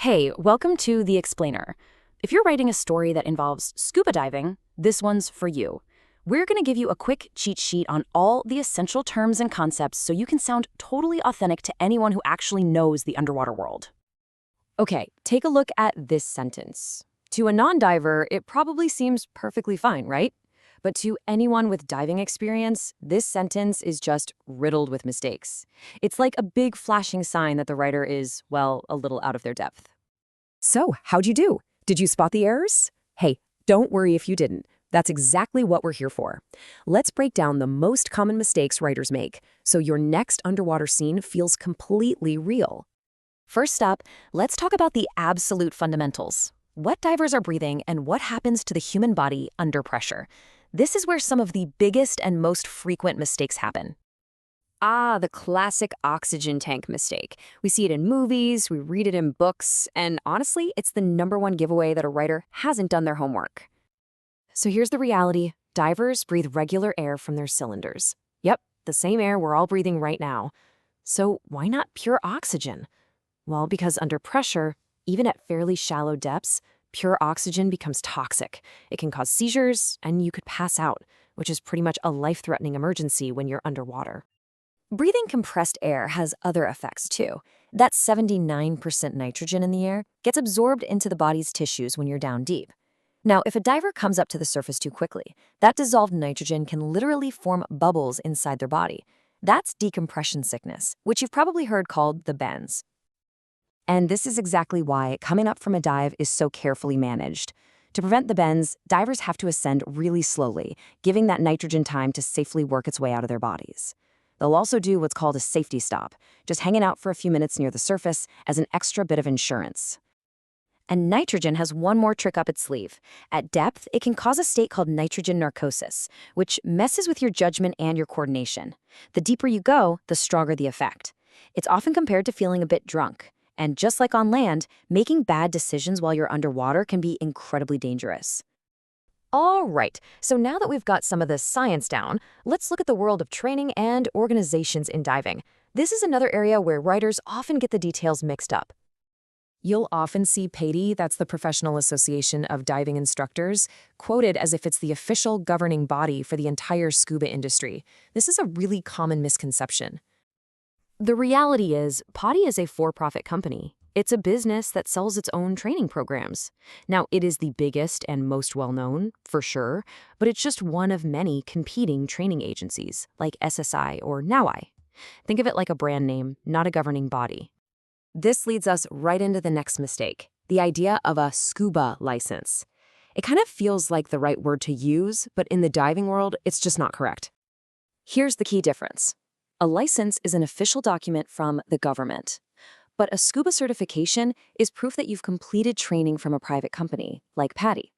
Hey, welcome to The Explainer. If you're writing a story that involves scuba diving, this one's for you. We're going to give you a quick cheat sheet on all the essential terms and concepts so you can sound totally authentic to anyone who actually knows the underwater world. Okay, take a look at this sentence. To a non-diver, it probably seems perfectly fine, right? But to anyone with diving experience, this sentence is just riddled with mistakes. It's like a big flashing sign that the writer is, well, a little out of their depth. So, how'd you do? Did you spot the errors? Hey, don't worry if you didn't. That's exactly what we're here for. Let's break down the most common mistakes writers make, so your next underwater scene feels completely real. First up, let's talk about the absolute fundamentals. What divers are breathing and what happens to the human body under pressure. This is where some of the biggest and most frequent mistakes happen. The classic oxygen tank mistake. We see it in movies, we read it in books, and honestly, it's the #1 giveaway that a writer hasn't done their homework. So here's the reality. Divers breathe regular air from their cylinders. Yep, the same air we're all breathing right now. So why not pure oxygen? Well, because under pressure, even at fairly shallow depths, pure oxygen becomes toxic. It can cause seizures, and you could pass out, which is pretty much a life-threatening emergency when you're underwater. Breathing compressed air has other effects too. That 79% nitrogen in the air gets absorbed into the body's tissues when you're down deep. Now, if a diver comes up to the surface too quickly, that dissolved nitrogen can literally form bubbles inside their body. That's decompression sickness, which you've probably heard called the bends. And this is exactly why coming up from a dive is so carefully managed. To prevent the bends, divers have to ascend really slowly, giving that nitrogen time to safely work its way out of their bodies. They'll also do what's called a safety stop, just hanging out for a few minutes near the surface as an extra bit of insurance. And nitrogen has one more trick up its sleeve. At depth, it can cause a state called nitrogen narcosis, which messes with your judgment and your coordination. The deeper you go, the stronger the effect. It's often compared to feeling a bit drunk. And just like on land, making bad decisions while you're underwater can be incredibly dangerous. All right, so now that we've got some of the science down, let's look at the world of training and organizations in diving. This is another area where writers often get the details mixed up. You'll often see PADI, that's the Professional Association of Diving Instructors, quoted as if it's the official governing body for the entire scuba industry. This is a really common misconception. The reality is, PADI is a for-profit company. It's a business that sells its own training programs. Now, it is the biggest and most well-known, for sure, but it's just one of many competing training agencies, like SSI or NOWI. Think of it like a brand name, not a governing body. This leads us right into the next mistake, the idea of a scuba license. It kind of feels like the right word to use, but in the diving world, it's just not correct. Here's the key difference. A license is an official document from the government. But a scuba certification is proof that you've completed training from a private company, like PADI.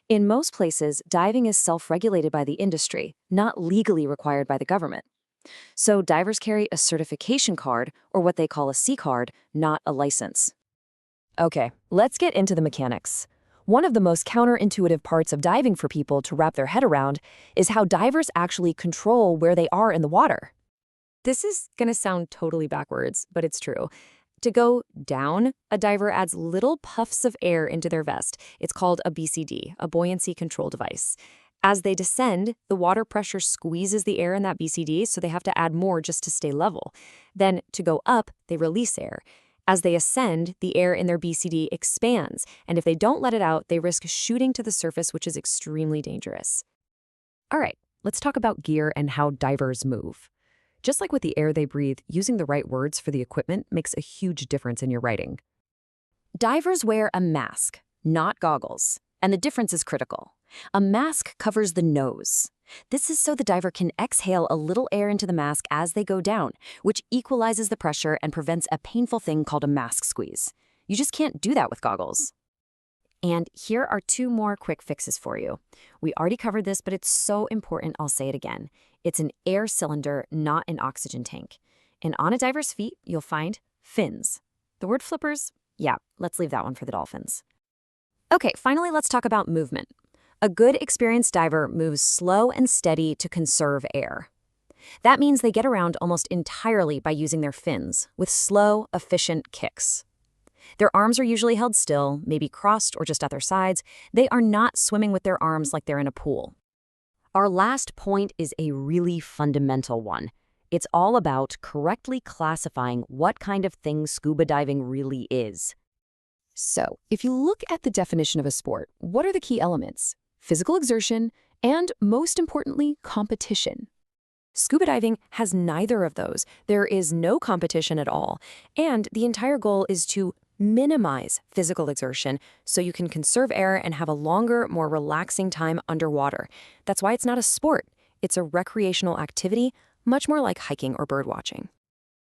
In most places, diving is self-regulated by the industry, not legally required by the government. So divers carry a certification card, or what they call a C card, not a license. Okay, let's get into the mechanics. One of the most counterintuitive parts of diving for people to wrap their head around is how divers actually control where they are in the water. This is going to sound totally backwards, but it's true. To go down, a diver adds little puffs of air into their vest. It's called a BCD, a buoyancy control device. As they descend, the water pressure squeezes the air in that BCD, so they have to add more just to stay level. Then, to go up, they release air. As they ascend, the air in their BCD expands, and if they don't let it out, they risk shooting to the surface, which is extremely dangerous. All right, let's talk about gear and how divers move. Just like with the air they breathe, using the right words for the equipment makes a huge difference in your writing. Divers wear a mask, not goggles, and the difference is critical. A mask covers the nose. This is so the diver can exhale a little air into the mask as they go down, which equalizes the pressure and prevents a painful thing called a mask squeeze. You just can't do that with goggles. And here are 2 more quick fixes for you. We already covered this, but it's so important I'll say it again. It's an air cylinder, not an oxygen tank. And on a diver's feet, you'll find fins. The word flippers? Yeah, let's leave that one for the dolphins. Okay, finally, let's talk about movement. A good experienced diver moves slow and steady to conserve air. That means they get around almost entirely by using their fins, with slow, efficient kicks. Their arms are usually held still, maybe crossed or just at their sides. They are not swimming with their arms like they're in a pool. Our last point is a really fundamental one. It's all about correctly classifying what kind of thing scuba diving really is. So, if you look at the definition of a sport, what are the key elements? Physical exertion, and most importantly, competition. Scuba diving has neither of those. There is no competition at all, and the entire goal is to minimize physical exertion so you can conserve air and have a longer, more relaxing time underwater. That's why it's not a sport. It's a recreational activity, much more like hiking or birdwatching.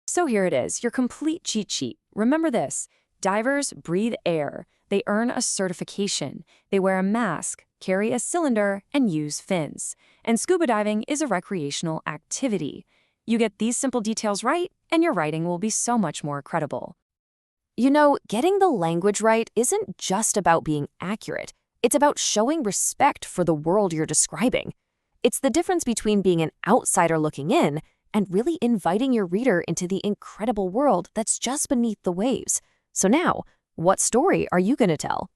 So here it is, your complete cheat sheet. Remember this. Divers breathe air. They earn a certification. They wear a mask, carry a cylinder, and use fins. And scuba diving is a recreational activity. You get these simple details right, and your writing will be so much more credible. You know, getting the language right isn't just about being accurate. It's about showing respect for the world you're describing. It's the difference between being an outsider looking in and really inviting your reader into the incredible world that's just beneath the waves. So now, what story are you going to tell?